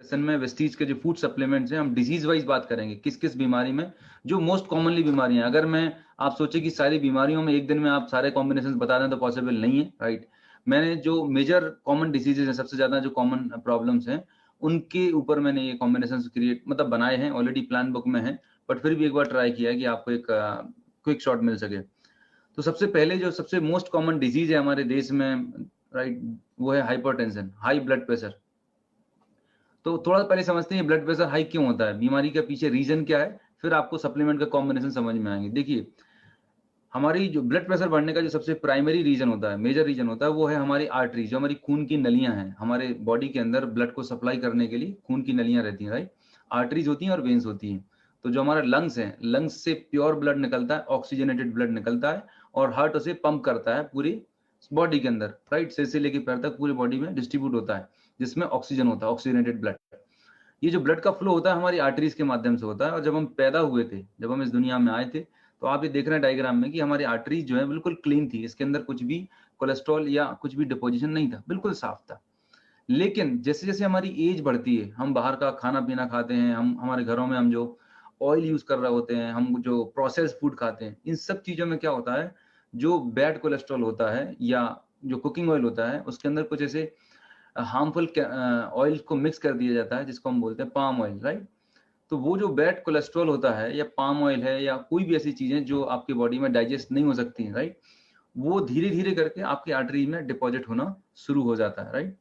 Session में Vestige के जो फूड सप्लीमेंट्स हैं, हम डिजीज वाइज बात करेंगे, किस किस बीमारी में जो मोस्ट कॉमनली बीमारियां हैं। अगर मैं आप सोचे कि सारी बीमारियों में एक दिन में आप सारे कॉम्बिनेशन बता दें तो पॉसिबल नहीं है, राइट। मैंने जो मेजर कॉमन डिजीजेज हैं, सबसे ज्यादा जो कॉमन प्रॉब्लम्स हैं, उनके ऊपर मैंने ये कॉम्बिनेशन क्रिएट मतलब बनाए हैं, ऑलरेडी प्लान बुक में है, बट फिर भी एक बार ट्राई किया है कि आपको एक क्विक शॉट मिल सके। तो सबसे पहले जो सबसे मोस्ट कॉमन डिजीज है हमारे देश में, राइट, वो है हाइपरटेंशन, हाई ब्लड प्रेशर। तो थोड़ा पहले समझते हैं ब्लड प्रेशर हाई क्यों होता है, बीमारी के पीछे रीजन क्या है, फिर आपको सप्लीमेंट का कॉम्बिनेशन समझ में आएंगे। देखिए, हमारी जो ब्लड प्रेशर बढ़ने का जो सबसे प्राइमरी रीजन होता है, मेजर रीजन होता है, वो है हमारी आर्टरी, जो हमारी खून की नलियां हैं। हमारे बॉडी के अंदर ब्लड को सप्लाई करने के लिए खून की नलियां रहती हैं, राइट। आर्टरीज होती हैं और वेन्स होती हैं। तो जो हमारा लंग्स है, लंग्स से प्योर ब्लड निकलता है, ऑक्सीजनेटेड ब्लड निकलता है, और हार्ट उसे पंप करता है पूरी बॉडी के अंदर, राइट, सिर से लेकर पैर तक पूरी बॉडी में डिस्ट्रीब्यूट होता है, जिसमें ऑक्सीजन होता है, ऑक्सीजनेटेड ब्लड। ये जो ब्लड का फ्लो होता है हमारी आर्टरीज के माध्यम से होता है। और जब हम पैदा हुए थे, जब हम इस दुनिया में आए थे, तो आप ये देख रहे हैं डायग्राम में कि हमारी आर्टरीज जो है बिल्कुल क्लीन थी, इसके अंदर कुछ भी कोलेस्ट्रॉल या कुछ भी डिपोजिशन नहीं था, बिल्कुल साफ था। लेकिन जैसे जैसे हमारी एज बढ़ती है, हम बाहर का खाना पीना खाते हैं, हम हमारे घरों में हम जो ऑयल यूज कर रहे होते हैं, हम जो प्रोसेस फूड खाते हैं, इन सब चीजों में क्या होता है, जो बैड कोलेस्ट्रॉल होता है या जो कुकिंग ऑयल होता है, उसके अंदर कुछ ऐसे हार्मफुल ऑयल को मिक्स कर दिया जाता है, जिसको हम बोलते हैं पाम ऑयल, राइट। तो वो जो बैड कोलेस्ट्रॉल होता है या पाम ऑयल है या कोई भी ऐसी चीजें जो आपकी बॉडी में डाइजेस्ट नहीं हो सकती हैं, राइट, वो धीरे धीरे करके आपकी आर्टरी में डिपॉजिट होना शुरू हो जाता है, राइट।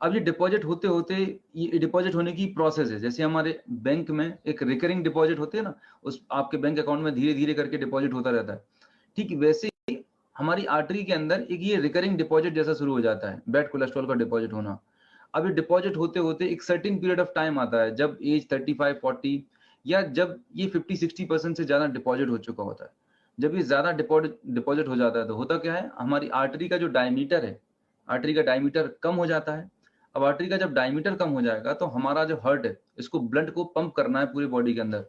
अब ये डिपॉजिट होते होते, ये डिपॉजिट होने की प्रोसेस है, जैसे हमारे बैंक में एक रिकरिंग डिपॉजिट होते हैं ना, उस आपके बैंक अकाउंट में धीरे धीरे करके डिपॉजिट होता रहता है, ठीक वैसे ही हमारी आर्टरी के अंदर एक ये रिकरिंग डिपॉजिट जैसा शुरू हो जाता है, बैड कोलेस्ट्रॉल का डिपॉजिट होना। अब ये डिपॉजिट होते होते एक सर्टेन पीरियड ऑफ टाइम आता है, जब एज 35-40 या जब ये 50-60% से ज्यादा डिपॉजिट हो चुका होता है। जब ये ज्यादा डिपॉजिट हो जाता है, तो होता क्या है, हमारी आर्टरी का जो डायमीटर है, आर्टरी का डायमीटर कम हो जाता है। अब आर्टरी का जब डायमीटर कम हो जाएगा, तो हमारा जो हार्ट है, इसको ब्लड को पंप करना है पूरी बॉडी के अंदर।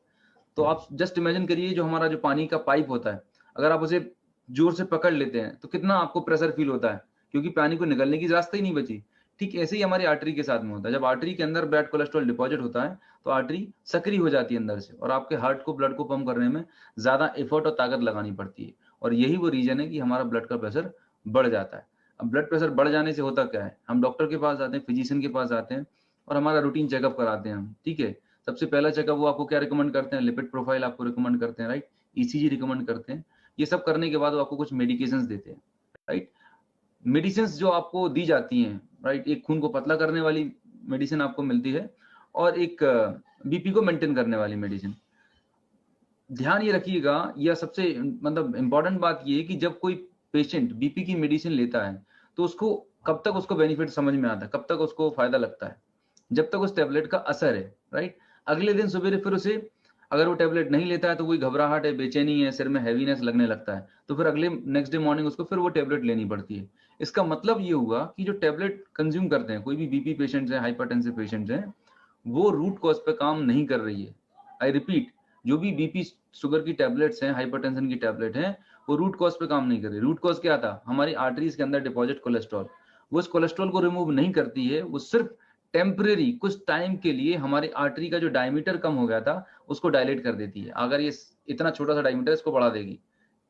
तो आप जस्ट इमेजिन करिए, जो हमारा जो पानी का पाइप होता है, अगर आप उसे जोर से पकड़ लेते हैं तो कितना आपको प्रेशर फील होता है, क्योंकि पानी को निकलने की रास्ता ही नहीं बची। ठीक ऐसे ही हमारी आर्टरी के साथ में होता है, जब आर्टरी के अंदर बैड कोलेस्ट्रॉल डिपॉजिट होता है, तो आर्टरी सक्रिय हो जाती है अंदर से, और आपके हार्ट को ब्लड को पंप करने में ज्यादा एफर्ट और ताकत लगानी पड़ती है। और यही वो रीजन है कि हमारा ब्लड का प्रेशर बढ़ जाता है। अब ब्लड प्रेशर बढ़ जाने से होता क्या है, हम डॉक्टर के पास जाते हैं, फिजिशियन के पास जाते हैं, और हमारा रूटीन चेकअप कराते हैं हम, ठीक है। सबसे पहला चेकअप वो आपको क्या रिकमेंड करते हैं, लिपिड प्रोफाइल आपको रिकमेंड करते हैं, राइट, ईसीजी रिकमेंड करते हैं। ये सब करने के बाद वो आपको कुछ मेडिकेशंस देते हैं, राइट। मेडिसिन जो आपको दी जाती हैं, राइट, एक खून को पतला करने वाली मेडिसिन आपको मिलती है, और एक बीपी को मेंटेन करने वाली मेडिसिन। ध्यान ये रखिएगा, यह सबसे मतलब इंपॉर्टेंट बात ये है कि जब कोई पेशेंट बीपी की मेडिसिन लेता है, तो उसको कब तक उसको बेनिफिट समझ में आता है, कब तक उसको फायदा लगता है, जब तक उस टेबलेट का असर है, राइट। अगले दिन सुबह फिर उसे, अगर वो टेबलेट नहीं लेता है तो कोई घबराहट है, बेचैनी है, सिर में हैवीनेस लगने लगता है, तो फिर अगले नेक्स्ट डे मॉर्निंग उसको फिर वो टेबलेट लेनी पड़ती है। इसका मतलब ये हुआ कि जो टेबलेट कंज्यूम करते हैं, कोई भी बीपी पेशेंट्स हैं, हाइपरटेंसिव पेशेंट्स हैं, वो रूट कॉज पे काम नहीं कर रही है। आई रिपीट, जो भी बीपी शुगर की टेबलेट्स हैं, हाइपरटेंशन की टेबलेट हैं, वो रूट कॉज पे काम नहीं कर रही। रूट कॉज क्या था, हमारी आर्टरीज के अंदर डिपॉजिट कोलेस्ट्रॉल। वो इस कोलेस्ट्रॉल को रिमूव नहीं करती है, वो सिर्फ टेम्परेरी कुछ टाइम के लिए हमारी आर्टरी का जो डायमीटर कम हो गया था, उसको डायलेट कर देती है। अगर ये इतना छोटा सा डायमीटर, इसको बढ़ा देगी,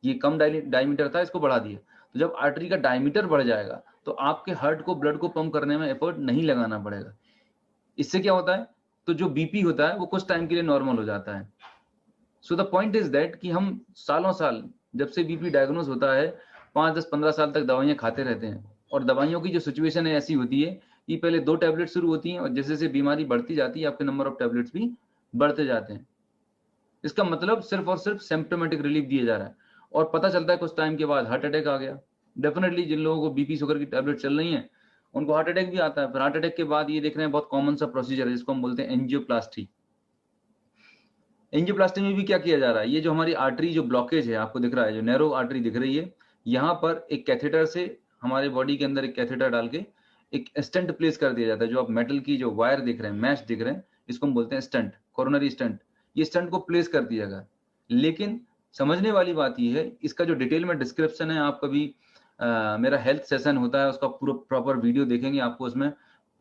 ये कम डायमीटर था, इसको बढ़ा दिया। तो जब आर्टरी का डायमीटर बढ़ जाएगा, तो आपके हार्ट को ब्लड को पंप करने में एफर्ट नहीं लगाना पड़ेगा। इससे क्या होता है, तो जो बीपी होता है वो कुछ टाइम के लिए नॉर्मल हो जाता है। So the point is that कि हम सालों साल, जब से बीपी डायग्नोज होता है, 5, 10, 15 साल तक दवाइयां खाते रहते हैं। और दवाइयों की जो सिचुएशन है ऐसी होती है कि पहले 2 टैबलेट शुरू होती हैं, और जैसे जैसे बीमारी बढ़ती जाती है, आपके नंबर ऑफ टैबलेट्स भी बढ़ते जाते हैं। इसका मतलब सिर्फ और सिर्फ सिम्प्टोमेटिक रिलीफ दिया जा रहा है, और पता चलता है कुछ टाइम के बाद हार्ट अटैक आ गया। डेफिनेटली जिन लोगों को बीपी शुगर की टैबलेट चल रही हैं, उनको हार्ट अटैक भी आता है। फिर हार्ट अटैक के बाद ये देख रहे हैं, बहुत कॉमन सा प्रोसीजर है जिसको हम बोलते हैं एंजियोप्लास्टी। एंजियोप्लास्टी में भी क्या किया जा रहा है, ये जो हमारी आर्टरी जो ब्लॉकेज है आपको दिख रहा है, जो नैरो आर्टरी दिख रही है, यहाँ पर एक कैथेटर से, हमारे बॉडी के अंदर एक कैथेटर डाल के एक स्टंट प्लेस कर दिया जाता है। जो आप मेटल की जो वायर दिख रहे हैं, मैश दिख रहे हैं, इसको हम बोलते हैं स्टंट, कोरोनरी स्टंट। ये स्टंट को प्लेस कर दिया गया। लेकिन समझने वाली बात ये है, इसका जो डिटेल में डिस्क्रिप्शन है, आप कभी मेरा हेल्थ सेशन होता है, उसका पूरा प्रॉपर वीडियो देखेंगे, आपको उसमें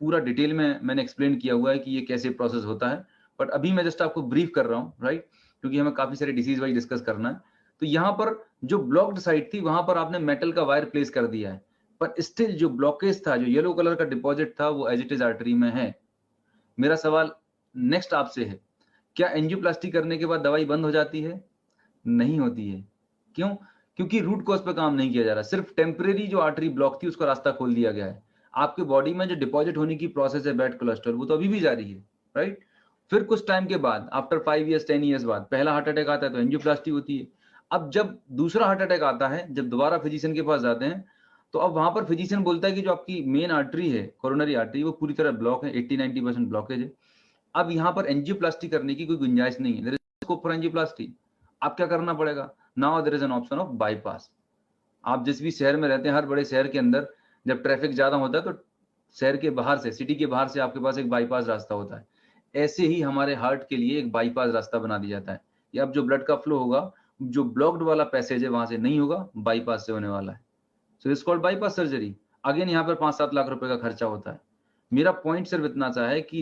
पूरा डिटेल में मैंने एक्सप्लेन किया हुआ है कि ये कैसे प्रोसेस होता है, बट अभी मैं जस्ट आपको ब्रीफ कर रहा हूँ, राइट, क्योंकि हमें काफी सारे डिसीज वाइज डिस्कस करना है। तो यहाँ पर जो ब्लॉक्ड साइट थी वहां पर आपने मेटल का वायर प्लेस कर दिया है, पर स्टिल जो ब्लॉकेज था, जो येलो कलर का डिपॉजिट था, वो एज इट इज आर्टरी में है। मेरा सवाल नेक्स्ट आपसे है, क्या एंजियोप्लास्टी करने के बाद दवाई बंद हो जाती है? नहीं होती है। क्यों? क्योंकि रूट कॉज पे काम नहीं किया जा रहा, सिर्फ टेम्परेरी जो आर्टरी ब्लॉक थी उसका रास्ता खोल दिया गया है। आपके बॉडी में जो डिपॉजिट होने की प्रोसेस है बैड कोलेस्ट्रॉल, वो तो अभी भी जारी है, राइट। फिर कुछ टाइम के बाद, आफ्टर 5 ईयर्स 10 ईयर्स बाद पहला हार्ट अटैक आता है तो एंजियोप्लास्टी होती है। अब जब दूसरा हार्ट अटैक आता है, जब दोबारा फिजिशियन के पास जाते हैं, तो अब वहां पर फिजिशियन बोलता है कि जो आपकी मेन आर्टरी है, कोरोनरी आर्टरी, वो पूरी तरह ब्लॉक है, 80-90% ब्लॉकेज है। अब यहाँ पर एंजियोप्लास्टी करने की कोई गुंजाइश नहीं है, there is scope for angioplasty. आप क्या करना पड़ेगा? Now there is an option of bypass. आप जिस भी शहर में रहते हैं, हर बड़े शहर के अंदर जब ट्रैफिक ज्यादा होता है तो शहर के बाहर से, सिटी के बाहर से आपके पास एक बाईपास रास्ता होता है। ऐसे ही हमारे हार्ट के लिए एक बाईपास रास्ता बना दिया जाता है। ये अब जो ब्लड का फ्लो होगा, जो ब्लॉक्ड वाला पैसेज है वहां से नहीं होगा, बाईपास से होने वाला है। So it's called bypass surgery. Again यहाँ पर 5-7 लाख रुपए का खर्चा होता है। मेरा पॉइंट सिर्फ इतना सा है कि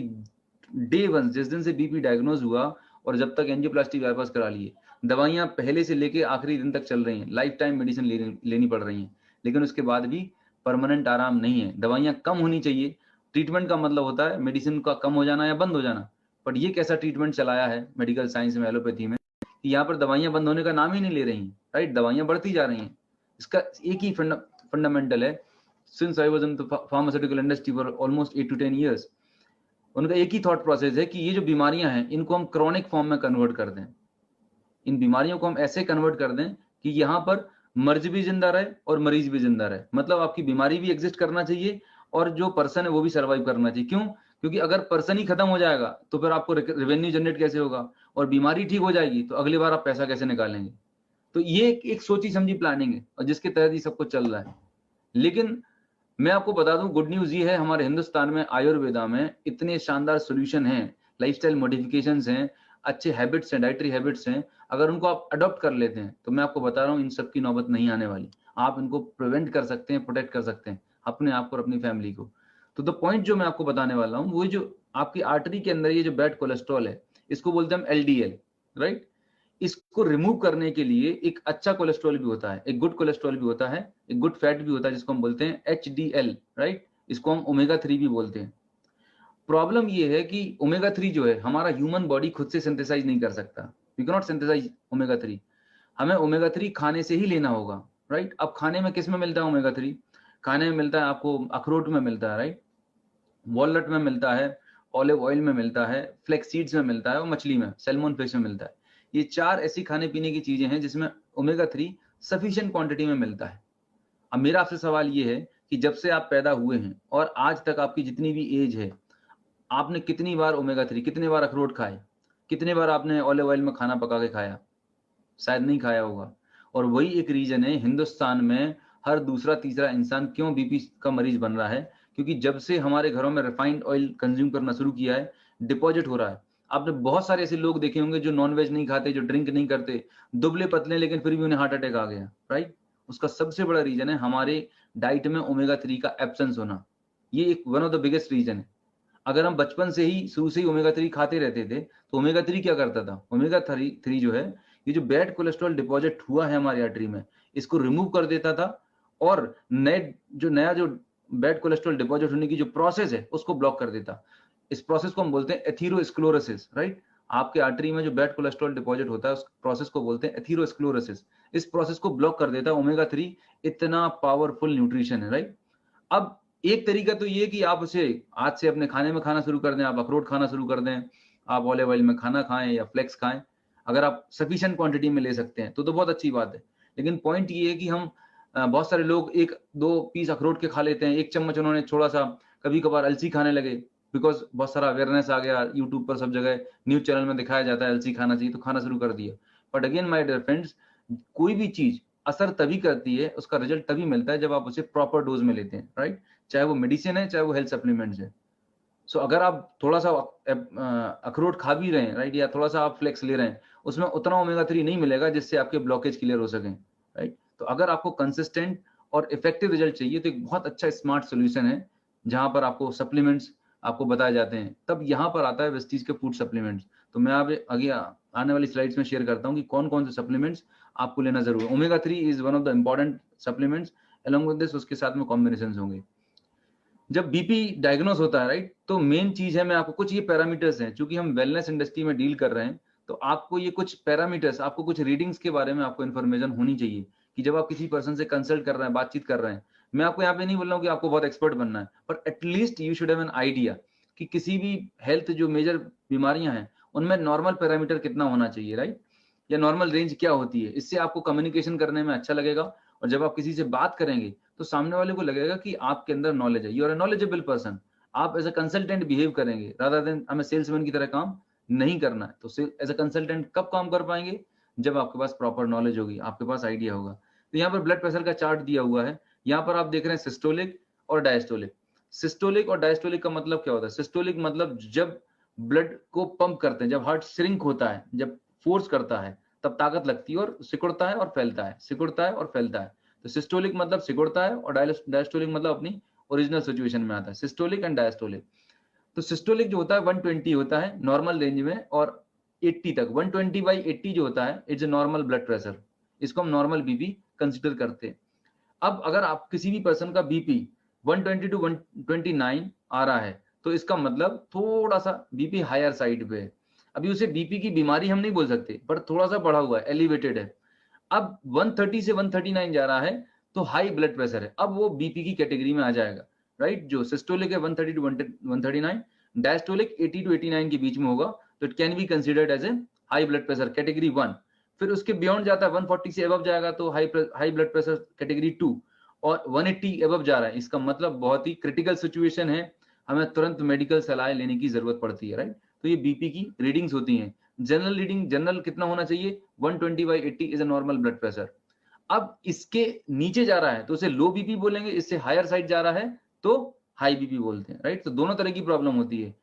डे 1, जिस दिन से बीपी डायग्नोज हुआ और जब तक एंजियोप्लास्टी बाईपास करा लिए, दवाइयां पहले से लेके आखिरी दिन तक चल रही हैं, लाइफ टाइम मेडिसिन लेनी पड़ रही हैं, लेकिन उसके बाद भी परमानेंट आराम नहीं है। दवाइयां कम होनी चाहिए। ट्रीटमेंट का मतलब होता है मेडिसिन का कम हो जाना या बंद हो जाना। बट ये कैसा ट्रीटमेंट चलाया है मेडिकल साइंस में, एलोपैथी में, कि यहाँ पर दवाइयां बंद होने का नाम ही नहीं ले रही हैं, राइट। दवाइयां बढ़ती जा रही हैं। इसका एक ही फंडामेंटल है। Since I was in the pharmaceutical industry for almost 8 to 10 years, उनका एक ही थॉट प्रोसेस है कि ये जो बीमारियां हैं इनको हम क्रॉनिक फॉर्म में कन्वर्ट कर दें। इन बीमारियों को हम ऐसे कन्वर्ट कर दें कि यहाँ पर मर्ज भी जिंदा रहे और मरीज भी जिंदा रहे। मतलब आपकी बीमारी भी एग्जिस्ट करना चाहिए और जो पर्सन है वो भी सर्वाइव करना चाहिए। क्यों? क्योंकि अगर पर्सन ही खत्म हो जाएगा तो फिर आपको रेवेन्यू जनरेट कैसे होगा, और बीमारी ठीक हो जाएगी तो अगली बार आप पैसा कैसे निकालेंगे। तो ये एक सोची समझी प्लानिंग है और जिसके तहत ही सब कुछ चल रहा है। लेकिन मैं आपको बता दूं, गुड न्यूज ये है, हमारे हिंदुस्तान में आयुर्वेदा में इतने शानदार सॉल्यूशन हैं, लाइफस्टाइल मॉडिफिकेशंस हैं, अच्छे हैबिट्स हैं, डाइटरी हैबिट्स हैं। अगर उनको आप अडॉप्ट कर लेते हैं तो मैं आपको बता रहा हूँ इन सब की नौबत नहीं आने वाली। आप इनको प्रिवेंट कर सकते हैं, प्रोटेक्ट कर सकते हैं अपने आप को और अपनी फैमिली को। तो द पॉइंट जो मैं आपको बताने वाला हूँ, वो जो आपकी आर्टरी के अंदर ये जो बैड कोलेस्ट्रॉल है, इसको बोलते हैं हम LDL, राइट। इसको रिमूव करने के लिए एक अच्छा कोलेस्ट्रॉल भी होता है, एक गुड कोलेस्ट्रॉल भी होता है, एक गुड फैट भी होता है, जिसको हम बोलते हैं HDL, राइट। इसको हम ओमेगा 3 भी बोलते हैं। प्रॉब्लम ये है कि ओमेगा 3 जो है हमारा ह्यूमन बॉडी खुद से सिंथेसाइज नहीं कर सकता। We can not synthesize omega 3। हमें ओमेगा 3 खाने से ही लेना होगा, राइट। अब खाने में किस में मिलता है ओमेगा 3? खाने में मिलता है आपको अखरोट में मिलता है, राइट, वॉलनट में मिलता है, ऑलिव ऑयल में मिलता है, फ्लेक्स सीड्स में मिलता है और मछली में, सैल्मन फिश में मिलता है। ये 4 ऐसी खाने पीने की चीजें हैं जिसमें ओमेगा 3 सफिशिएंट क्वांटिटी में मिलता है। अब मेरा आपसे सवाल ये है कि जब से आप पैदा हुए हैं और आज तक आपकी जितनी भी एज है, आपने कितनी बार ओमेगा 3, कितने बार अखरोट खाए, कितने बार आपने ऑलिव ऑयल में खाना पका के खाया? शायद नहीं खाया होगा। और वही एक रीजन है हिंदुस्तान में हर दूसरा तीसरा इंसान क्यों बीपी का मरीज बन रहा है, क्योंकि जब से हमारे घरों में रिफाइंड ऑयल कंज्यूम करना शुरू किया है, डिपॉजिट हो रहा है। आपने बहुत सारे ऐसे लोग देखे होंगे जो नॉनवेज नहीं खाते, जो ड्रिंक नहीं करते, दुबले पतले, लेकिन फिर भी उन्हें हार्ट अटैक आ गया, राइट। उसका सबसे बड़ा रीजन है हमारे डाइट में ओमेगा 3 का एब्सेंस होना। ये एक one of the biggest reason है। अगर हम बचपन से ही शुरू से ही ओमेगा 3 खाते रहते थे तो ओमेगा 3 क्या करता था? ओमेगा 3 जो है, ये जो बैड कोलेस्ट्रॉल डिपॉजिट हुआ है हमारी आर्टरी में, इसको रिमूव कर देता था और नया जो बैड कोलेस्ट्रॉल डिपॉजिट होने की जो प्रोसेस है उसको ब्लॉक कर देता। इस प्रोसेस को हम बोलते हैं एथेरोस्क्लेरोसिस, राइट। आपके आर्टरी में जो बैड कोलेस्ट्रॉल डिपॉजिट होता है उस प्रोसेस को बोलते हैं एथेरोस्क्लेरोसिस। इस प्रोसेस को ब्लॉक कर देता है ओमेगा 3। इतना पावरफुल न्यूट्रिशन है, राइट। अब एक तरीका तो ये कि आप उसे आज से अपने खाने में खाना शुरू कर दें, आप अखरोट खाना शुरू कर दें, आप ऑलिव ऑयल में खाना खाएं या फ्लेक्स खाएं। अगर आप सफिशिएंट क्वांटिटी में ले सकते हैं तो बहुत अच्छी बात है। लेकिन पॉइंट ये है कि हम बहुत सारे लोग 1-2 पीस अखरोट के खा लेते हैं, 1 चम्मच उन्होंने थोड़ा सा कभी कभार अलसी खाने लगे, बिकॉज बहुत सारा अवेयरनेस आ गया, यूट्यूब पर सब जगह न्यूज चैनल में दिखाया जाता है अलसी खाना चाहिए, तो खाना शुरू कर दिया। But again my dear friends, कोई भी चीज असर तभी करती है, उसका रिजल्ट तभी मिलता है जब आप उसे प्रॉपर डोज में लेते हैं, राइट। चाहे वो मेडिसिन है, चाहे वो हेल्थ सप्लीमेंट्स है। सो अगर आप थोड़ा सा अखरोट खा भी रहे हैं, राइट, या थोड़ा सा आप फ्लेक्स ले रहे हैं, उसमें उतना ओमेगा 3 नहीं मिलेगा जिससे आपके ब्लॉकेज क्लियर हो सके, राइट। तो अगर आपको कंसिस्टेंट और इफेक्टिव रिजल्ट चाहिए तो एक बहुत अच्छा स्मार्ट सोल्यूशन है जहां पर आपको सप्लीमेंट्स आपको बताए जाते हैं, तब यहाँ पर आता है वेस्टीज के फूड सप्लीमेंट्स। तो मैं आप आगे आने वाली स्लाइड्स में शेयर करता हूँ कि कौन कौन से सप्लीमेंट्स आपको लेना जरूर है। Omega 3 is one of the important supplements, along with this उसके साथ में कॉम्बिनेशन होंगे। जब बीपी डायग्नोस होता है, राइट, तो मेन चीज है, मैं आपको कुछ ये पैरामीटर्स हैं, चूंकि हम वेलनेस इंडस्ट्री में डील कर रहे हैं, तो आपको ये कुछ पैरामीटर्स, आपको कुछ रीडिंग्स के बारे में आपको इन्फॉर्मेशन होनी चाहिए कि जब आप किसी पर्सन से कंसल्ट कर रहे हैं, बातचीत कर रहे हैं। मैं आपको यहाँ पे नहीं बोल रहा हूँ कि आपको बहुत एक्सपर्ट बनना है, पर at least you should have an idea कि किसी भी हेल्थ जो मेजर बीमारियां हैं उनमें नॉर्मल पैरामीटर कितना होना चाहिए, राइट, या नॉर्मल रेंज क्या होती है। इससे आपको कम्युनिकेशन करने में अच्छा लगेगा, और जब आप किसी से बात करेंगे तो सामने वाले को लगेगा कि आपके अंदर नॉलेज है, you are a knowledgeable person. आप एज अ कंसल्टेंट बिहेव करेंगे रादर देन हमें सेल्समैन की तरह काम नहीं करना है। तो एज अ कंसल्टेंट कब काम कर पाएंगे? जब आपके पास प्रॉपर नॉलेज होगी, आपके पास आइडिया होगा। तो यहाँ पर ब्लड प्रेशर का चार्ट दिया हुआ है, यहाँ पर आप देख रहे हैं सिस्टोलिक और डायस्टोलिक। सिस्टोलिक और डायस्टोलिक का मतलब क्या होता है? सिस्टोलिक मतलब जब ब्लड को पंप करते हैं, जब हार्ट श्रिंक होता है, जब फोर्स करता है, तब ताकत लगती है और सिकुड़ता है और फैलता है, सिकुड़ता है और फैलता है। तो सिस्टोलिक मतलब सिकुड़ता है, और डायस्टोलिक मतलब अपनी ओरिजिनल सिचुएशन में आता है। Systolic and diastolic. तो सिस्टोलिक जो होता है 120 होता है नॉर्मल रेंज में, और 80 तक, 120/80 जो होता है is a normal blood pressure. इसको हम नॉर्मल बीपी कंसिडर करते हैं। अब अगर आप किसी भी पर्सन का बीपी 120 to 129 आ रहा है, तो इसका मतलब थोड़ा सा बीपी हायर साइड पे है। अभी उसे बीपी की बीमारी हम नहीं बोल सकते, पर थोड़ा सा बढ़ा हुआ है, एलिवेटेड है। अब 130 से 139 जा रहा है तो हाई ब्लड प्रेशर है, अब वो बीपी की कैटेगरी में आ जाएगा, राइट। जो सिस्टोलिक है 130 to 139, डायस्टोलिक 80 to 89 के बीच में होगा, तो it can be considered as a high blood pressure category 1। फिर उसके बियॉन्ड जाता है, 140 से अबव जाएगा तो हाई ब्लड प्रेशर कैटेगरी 2, और 180 अबव जा रहा है, इसका मतलब बहुत ही क्रिटिकल सिचुएशन है, हमें तुरंत मेडिकल सलाह लेने की जरूरत पड़ती है, राइट। तो ये बीपी की रीडिंग्स होती हैं। जनरल रीडिंग, जनरल कितना होना चाहिए? 120/80 is a normal blood pressure. अब इसके नीचे जा रहा है तो उसे लो बीपी बोलेंगे, इससे हायर साइड जा रहा है तो हाई बीपी बोलते हैं, राइट। तो दोनों तरह की प्रॉब्लम होती है,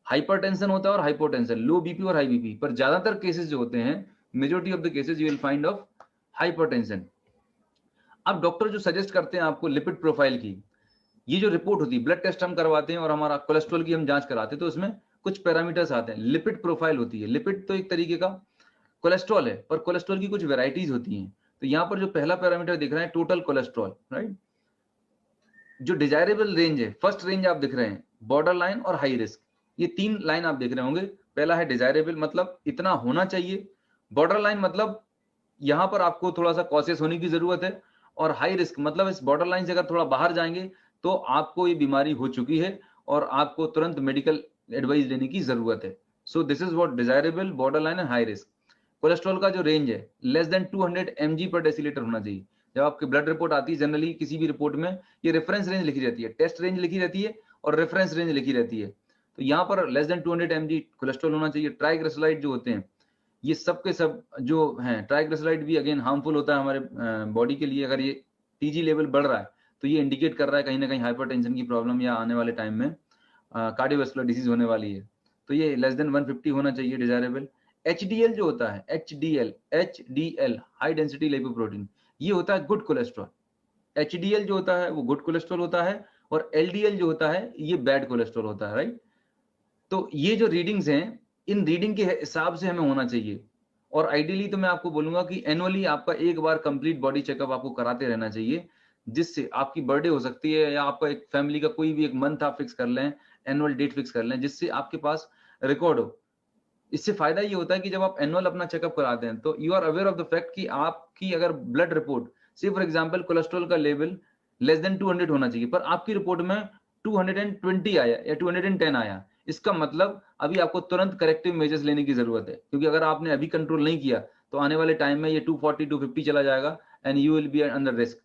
हाइपरटेंशन होता है और हाइपोटेंशन, लो बीपी और हाई बीपी। पर ज्यादातर केसेस जो होते हैं, majority of the cases you will find of hypertension. अब डॉक्टर जो सजेस्ट करते हैं आपको लिपिड प्रोफाइल की, ये जो रिपोर्ट होती है, ब्लड टेस्ट हम करवाते हैं और हमारा कोलेस्ट्रॉल की हम जांच कराते हैं, तो उसमें कुछ पैरामीटर्स आते हैं, लिपिड प्रोफाइल होती है। लिपिड तो एक तरीके का कोलेस्ट्रॉल है, पर कोलेस्ट्रॉल की कुछ वेराइटीज होती हैं। तो यहाँ पर जो पहला पैरामीटर दिख रहा है टोटल कोलेस्ट्रॉल, राइट। जो डिजायरेबल रेंज है, फर्स्ट रेंज आप दिख रहे हैं, बॉर्डर लाइन और हाई रिस्क, ये 3 लाइन आप देख रहे होंगे। पहला है डिजायरेबल, मतलब इतना होना चाहिए। बॉर्डर लाइन मतलब यहाँ पर आपको थोड़ा सा कॉशियस होने की जरूरत है। और हाई रिस्क मतलब इस बॉर्डर लाइन से अगर थोड़ा बाहर जाएंगे तो आपको ये बीमारी हो चुकी है और आपको तुरंत मेडिकल एडवाइस लेने की जरूरत है। So this is what desirable, border line and high risk. Cholesterol का जो रेंज है लेस देन 200 mg पर डेसीलीटर होना चाहिए। जब आपकी ब्लड रिपोर्ट आती है, जनरली किसी भी रिपोर्ट में ये रेफरेंस रेंज लिखी रहती है, टेस्ट रेंज लिखी रहती है और रेफरेंस रेंज लिखी रहती है। तो यहाँ पर लेस देन 200 mg कोलेस्ट्रॉल होना चाहिए। ट्राइग्लिसराइड जो होते हैं, ये सब के सब जो हैं, ट्राइग्लिसराइड भी अगेन हार्मफुल होता है हमारे बॉडी के लिए। अगर ये टीजी लेवल बढ़ रहा है तो ये इंडिकेट कर रहा है कहीं ना कहीं हाइपरटेंशन की प्रॉब्लम या आने वाले टाइम में कार्डियोवास्कुलर डिजीज होने वाली है। तो ये लेस देन 150 होना चाहिए डिजायरेबल। एचडीएल जो होता है, एचडीएल हाई डेंसिटी लिपोप्रोटीन, ये होता है गुड कोलेस्ट्रॉल। एचडीएल जो होता है वो गुड कोलेस्ट्रॉल होता है, और एलडीएल जो होता है ये बैड कोलेस्ट्रॉल होता है, राइट। तो ये जो रीडिंग्स हैं, इन रीडिंग के हिसाब से हमें होना चाहिए। और आइडियली तो मैं आपको बोलूंगा कि एनुअली आपका एक बार कंप्लीट बॉडी चेकअप आपको कराते रहना चाहिए, जिससे आपकी बर्थडे हो सकती है या आपका एक फैमिली का कोई भी एक मंथ आप फिक्स कर लें, एनुअल डेट फिक्स कर लें, जिससे आपके पास रिकॉर्ड हो। इससे फायदा ये होता है कि जब आप एनुअल अपना चेकअप कराते हैं तो you are aware of the fact कि आपकी अगर ब्लड रिपोर्ट से फॉर एग्जांपल कोलेस्ट्रॉल का लेवल लेस देन 200 होना चाहिए, पर आपकी रिपोर्ट में 220 आया या 210 आया, इसका मतलब अभी आपको तुरंत करेक्टिव मेजर्स लेने की जरूरत है। क्योंकि अगर आपने अभी कंट्रोल नहीं किया तो आने वाले टाइम में ये 240 250 चला जाएगा and you will be under risk.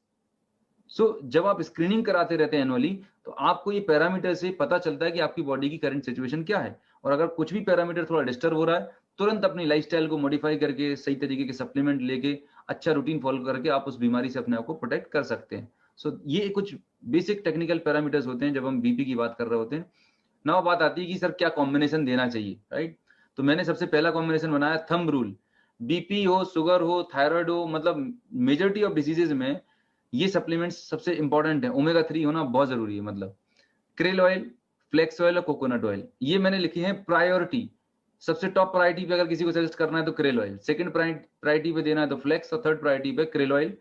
So जब आप स्क्रीनिंग कराते रहते हैं एनुअली, तो आपको ये पैरामीटर से पता चलता है कि आपकी बॉडी की करंट सिचुएशन क्या है। और अगर कुछ भी पैरामीटर थोड़ा डिस्टर्ब हो रहा है, तुरंत अपनी लाइफस्टाइल को मॉडिफाई करके सही तरीके के सप्लीमेंट लेके अच्छा रूटीन फॉलो करके आप उस बीमारी से अपने आप को प्रोटेक्ट कर सकते हैं। सो ये कुछ बेसिक टेक्निकल पैरामीटर्स होते हैं जब हम बीपी की बात कर रहे होते हैं। नाउ बात आती है कि सर क्या कॉम्बिनेशन देना चाहिए, राइट। तो मैंने सबसे पहला कॉम्बिनेशन बनाया थंब रूल। बीपी हो, शुगर हो, थायराइड हो, मतलब मेजोरिटी ऑफ डिजीजेज में ये सप्लीमेंट्स सबसे इंपॉर्टेंट है। ओमेगा 3 होना बहुत जरूरी है। मतलब क्रेल ऑयल, फ्लेक्स ऑयल और कोकोनट ऑयल, ये मैंने लिखे हैं प्रायोरिटी। सबसे टॉप प्रायोरिटी पे अगर किसी को सजेस्ट करना है तो क्रेल ऑयल, सेकंड प्रायोरिटी पे देना है तो फ्लेक्स, और थर्ड प्रायोरिटी पे क्रेल ऑयल।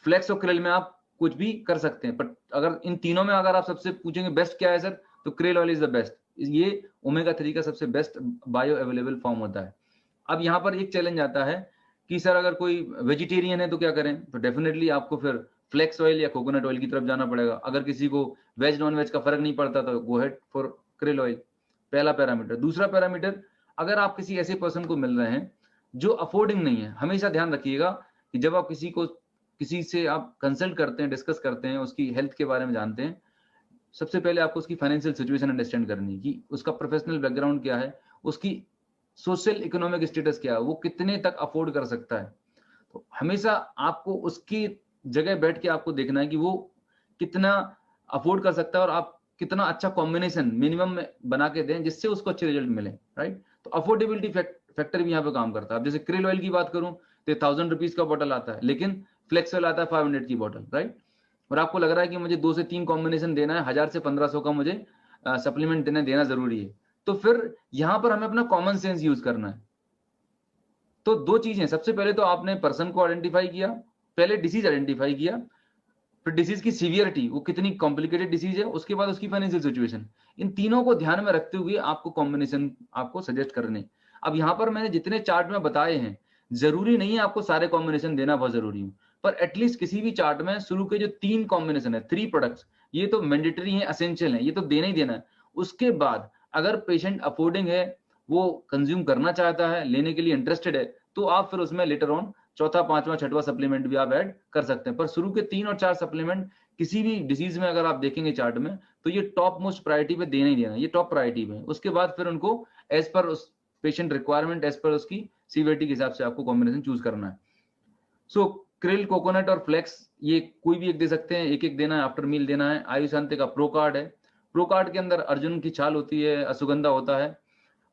फ्लेक्स और क्रेल में आप कुछ भी कर सकते हैं, बट अगर इन तीनों में अगर आप सबसे पूछेंगे बेस्ट क्या है सर, तो curl oil is the best. ये ओमेगा 3 का सबसे बेस्ट बायो अवेलेबल फॉर्म होता है। अब यहाँ पर एक चैलेंज आता है कि सर अगर कोई वेजिटेरियन है तो क्या करें, तो डेफिनेटली आपको फिर फ्लेक्स ऑयल या कोकोनट ऑयल की तरफ जाना पड़ेगा। अगर किसी को वेज नॉन वेज का फर्क नहीं पड़ता तो गो हेड फॉर क्रेल ऑयल, पहला पैरामीटर। दूसरा पैरामीटर, अगर आप किसी ऐसे पर्सन को मिल रहे हैं जो अफोर्डिंग नहीं है, हमेशा ध्यान रखिएगा कि जब आप किसी से आप कंसल्ट करते हैं, डिस्कस करते हैं, उसकी हेल्थ के बारे में जानते हैं, सबसे पहले आपको उसकी फाइनेंशियल सिचुएशन अंडरस्टैंड करनी है कि उसका प्रोफेशनल बैकग्राउंड क्या है, उसकी सोशल इकोनॉमिक स्टेटस क्या है, वो कितने तक अफोर्ड कर सकता है। तो हमेशा आपको उसकी जगह बैठ के आपको देखना है कि वो कितना अफोर्ड कर सकता है और आप कितना अच्छा कॉम्बिनेशन मिनिमम में बना के दें जिससे उसको अच्छे रिजल्ट मिले, राइट। तो अफोर्डेबिलिटी फैक्टर भी यहाँ पे काम करता है। अब जैसे क्रेल ऑयल की बात करूं तो 1000 रुपीज का बॉटल आता है, लेकिन फ्लेक्स ऑयल आता है 500 की बॉटल, राइट। और आपको लग रहा है कि मुझे 2 से 3 कॉम्बिनेशन देना है, 1000 से 1500 का मुझे सप्लीमेंट देना जरूरी है, तो फिर यहाँ पर हमें अपना कॉमन सेंस यूज करना है। तो दो चीजें, सबसे पहले तो आपने पर्सन को आइडेंटिफाई किया, पहले डिसीज आइडेंटिफाई किया, फिर डिसीज की सीवियरिटी, वो कितनी कॉम्प्लिकेटेड डिसीज है, उसके बाद उसकी फाइनेंशियल सिचुएशन। इन तीनों को ध्यान में रखते हुए आपको कॉम्बिनेशन आपको सजेस्ट करने। अब यहाँ पर मैंने जितने चार्ट में बताए हैं, जरूरी नहीं है आपको सारे कॉम्बिनेशन देना बहुत जरूरी हो, पर एटलीस्ट किसी भी चार्ट में शुरू के जो 3 कॉम्बिनेशन है, 3 प्रोडक्ट्स, ये तो मैंडेटरी है, असेंशियल है, ये तो देना ही देना है। उसके बाद अगर पेशेंट अफोर्डिंग है, वो कंज्यूम करना चाहता है, लेने के लिए इंटरेस्टेड है, तो आप फिर उसमें लेटर ऑन चौथा, पांचवा, छठवा सप्लीमेंट भी आप ऐड कर सकते हैं। पर शुरू के 3 और 4 सप्लीमेंट किसी भी डिजीज में अगर आप देखेंगे चार्ट में, तो ये टॉप मोस्ट प्रायोरिटी पे देना ही देना, ये टॉप प्रायोरिटी पे। उसके बाद फिर उनको एज पर उस पेशेंट रिक्वायरमेंट, एज पर उसकी सीवियरिटी के हिसाब से आपको कॉम्बिनेशन चूज करना है। सो क्रिल, कोकोनट और फ्लेक्स, ये कोई भी एक दे सकते हैं, एक एक देना है, आफ्टर मील देना है। आयुशांति का प्रो कार्ड है, प्रो कार्ड के अंदर अर्जुन की छाल होती है, अश्वगंधा होता है,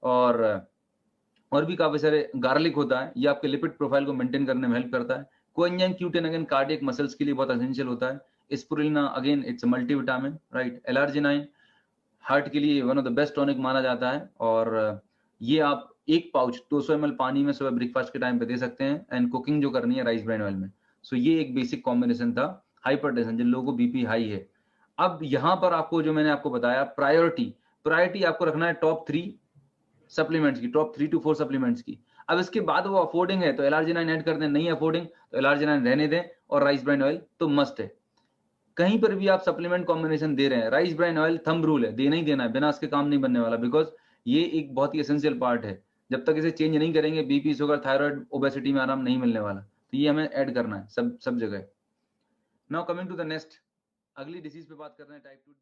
और भी काफी सारे, गार्लिक होता है, ये आपके लिपिड प्रोफाइल को मेंटेन करने में हेल्प करता है। Coenzyme Q10 again cardiac muscles के लिए बहुत एसेंशियल होता है। Spirulina again it's multivitamin, right. L arginine heart के लिए one of the best tonic माना जाता है, और ये आप एक पाउच 200 ml पानी में सुबह ब्रेकफास्ट के टाइम पे दे सकते हैं, एंड कुकिंग जो करनी है राइस ब्राइन ऑयल में। सो ये एक बेसिक कॉम्बिनेशन था। हाइपरटेंशन, जिन लोगों को बीपी हाई है। अब यहाँ पर आपको जो मैंने आपको बताया, प्रायोरिटी आपको रखना है टॉप 3 सप्लीमेंट्स की, टॉप 3 to 4 सप्लीमेंट्स की। अब इसके बाद वो अफोर्डिंग है तो एलआरजिनाइन ऐड कर दें, नहीं अफोर्डिंग तो एलआरजिनाइन रहने दें, और राइस ब्राइन ऑयल तो मस्ट है। कहीं पर भी आप सप्लीमेंट कॉम्बिनेशन दे रहे हैं, rice bran oil thumb rule है, देना ही देना है, बिना इसके काम नहीं बनने वाला, बिकॉज ये एक बहुत ही एसेंशियल पार्ट है। जब तक इसे चेंज नहीं करेंगे, बीपी, शुगर, थायराइड, ओबेसिटी में आराम नहीं मिलने वाला। तो ये हमें ऐड करना है सब जगह। Now coming to the next, अगली डिसीज पे बात कर रहे हैं, टाइप 2।